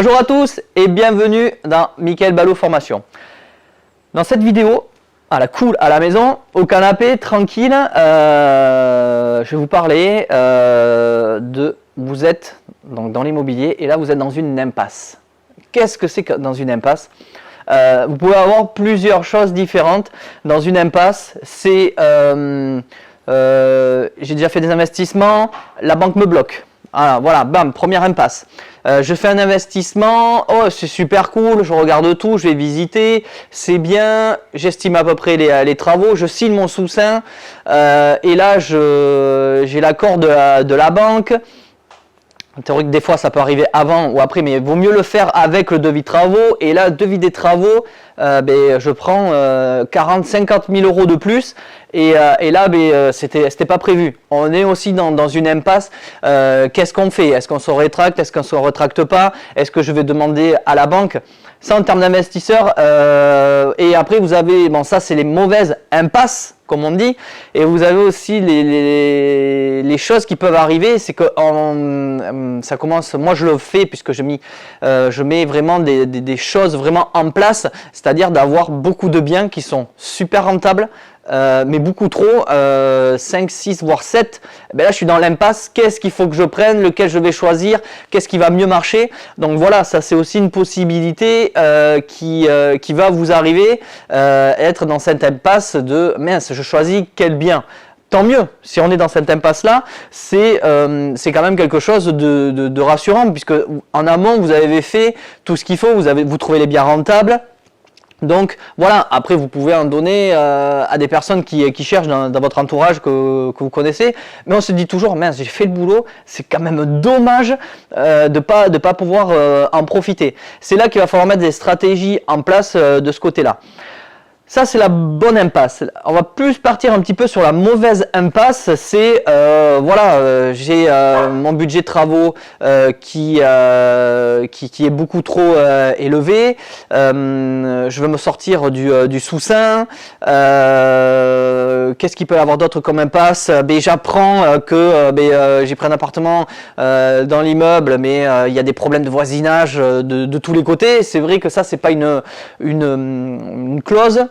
Bonjour à tous et bienvenue dans Mickaël Ballot Formation. Dans cette vidéo, à la cool, à la maison, au canapé, tranquille, je vais vous parler vous êtes donc dans l'immobilier et là vous êtes dans une impasse. Qu'est-ce que c'est que dans une impasse? Vous pouvez avoir plusieurs choses différentes. Dans une impasse, c'est j'ai déjà fait des investissements, la banque me bloque. Voilà, bam, première impasse. Je fais un investissement, oh c'est super cool, je regarde tout, je vais visiter, c'est bien, j'estime à peu près les travaux, je signe mon sous-seing et là j'ai l'accord de la banque. En théorie, des fois ça peut arriver avant ou après, mais il vaut mieux le faire avec le devis de travaux. Et là, devis des travaux, je prends 40-50 000 euros de plus. Et là, c'était pas prévu. On est aussi dans une impasse. Qu'est-ce qu'on fait? Est-ce qu'on se rétracte? Est-ce qu'on se rétracte pas? Est-ce que je vais demander à la banque? Ça en termes d'investisseurs. Et après, vous avez, bon, ça c'est les mauvaises impasses, comme on dit, et vous avez aussi les choses qui peuvent arriver, c'est que ça commence, moi je le fais puisque je mets vraiment des choses vraiment en place, c'est-à-dire d'avoir beaucoup de biens qui sont super rentables, mais beaucoup trop, 5, 6, voire 7, là je suis dans l'impasse, qu'est-ce qu'il faut que je prenne, lequel je vais choisir, qu'est-ce qui va mieux marcher. Donc voilà, ça c'est aussi une possibilité qui va vous arriver, être dans cette impasse de mince, je choisis quel bien. Tant mieux, si on est dans cette impasse-là, c'est quand même quelque chose de rassurant, puisque en amont vous avez fait tout ce qu'il faut, vous trouvez les biens rentables. Donc voilà, après vous pouvez en donner à des personnes qui cherchent dans votre entourage que vous connaissez, mais on se dit toujours, mince, j'ai fait le boulot, c'est quand même dommage de pas pouvoir en profiter. C'est là qu'il va falloir mettre des stratégies en place de ce côté-là. Ça c'est la bonne impasse. On va plus partir un petit peu sur la mauvaise impasse. C'est j'ai mon budget de travaux qui est beaucoup trop élevé. Je veux me sortir du sous-seing. Qu'est-ce qu'il peut y avoir d'autre comme impasse? J'apprends que j'ai pris un appartement dans l'immeuble, mais il y a des problèmes de voisinage de tous les côtés. C'est vrai que ça c'est pas une clause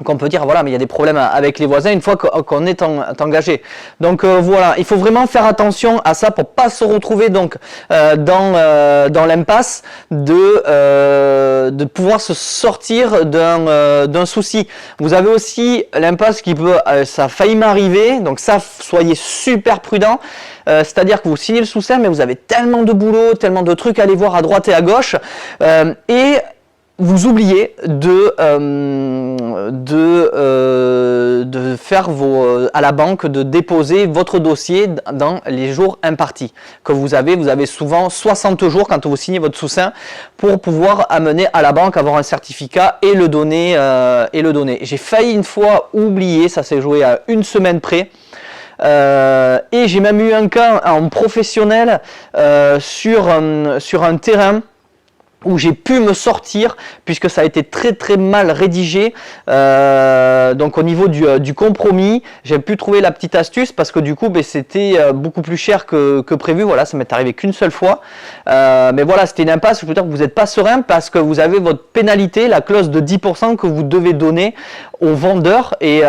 qu'on peut dire, voilà, mais il y a des problèmes avec les voisins une fois qu'on est engagé. Donc voilà, il faut vraiment faire attention à ça pour pas se retrouver donc dans l'impasse de pouvoir se sortir d'un souci. Vous avez aussi l'impasse qui peut, ça a failli m'arriver, donc ça, soyez super prudent. C'est-à-dire que vous signez le sous-seing, mais vous avez tellement de boulot, tellement de trucs à aller voir à droite et à gauche, et vous oubliez de faire à la banque de déposer votre dossier dans les jours impartis que vous avez souvent 60 jours quand vous signez votre sous-seing pour pouvoir amener à la banque, avoir un certificat et le donner. J'ai failli une fois oublier, ça s'est joué à une semaine près. Et j'ai même eu un cas en professionnel sur un terrain où j'ai pu me sortir puisque ça a été très très mal rédigé, donc au niveau du compromis j'ai pu trouver la petite astuce parce que du coup c'était beaucoup plus cher que prévu. Voilà, ça m'est arrivé qu'une seule fois, mais voilà, c'était une impasse. Je veux dire que vous n'êtes pas serein parce que vous avez votre pénalité, la clause de 10% que vous devez donner au vendeur, et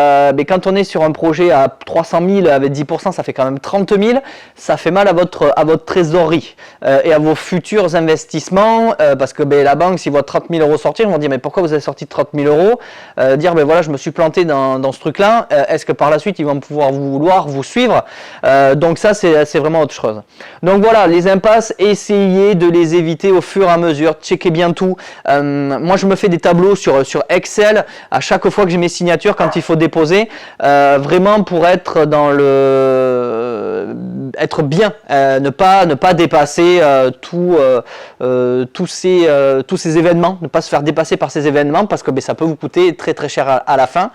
quand on est sur un projet à 300 000 avec 10%, ça fait quand même 30 000, ça fait mal à votre trésorerie et à vos futurs investissements, parce que la banque, s'ils voient 30 000 euros sortir, ils vont dire mais pourquoi vous avez sorti 30 000 euros, dire voilà, je me suis planté dans ce truc là, est-ce que par la suite ils vont pouvoir vouloir vous suivre? Donc ça c'est vraiment autre chose. Donc voilà, les impasses, essayez de les éviter au fur et à mesure, checkez bien tout. Moi je me fais des tableaux sur Excel à chaque fois que j'ai mes signatures quand il faut déposer, vraiment pour être être bien, ne pas dépasser tous ces événements, ne pas se faire dépasser par ces événements parce que ça peut vous coûter très très cher à la fin.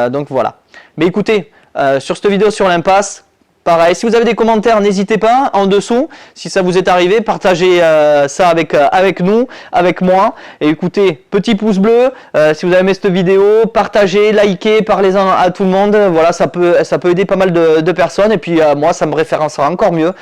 Donc voilà. Mais écoutez, sur cette vidéo sur l'impasse, pareil, si vous avez des commentaires, n'hésitez pas en dessous. Si ça vous est arrivé, partagez ça avec nous, avec moi. Et écoutez, petit pouce bleu si vous avez aimé cette vidéo, partagez, likez, parlez-en à tout le monde. Voilà, ça peut aider pas mal de personnes. Et puis moi, ça me référencera encore mieux.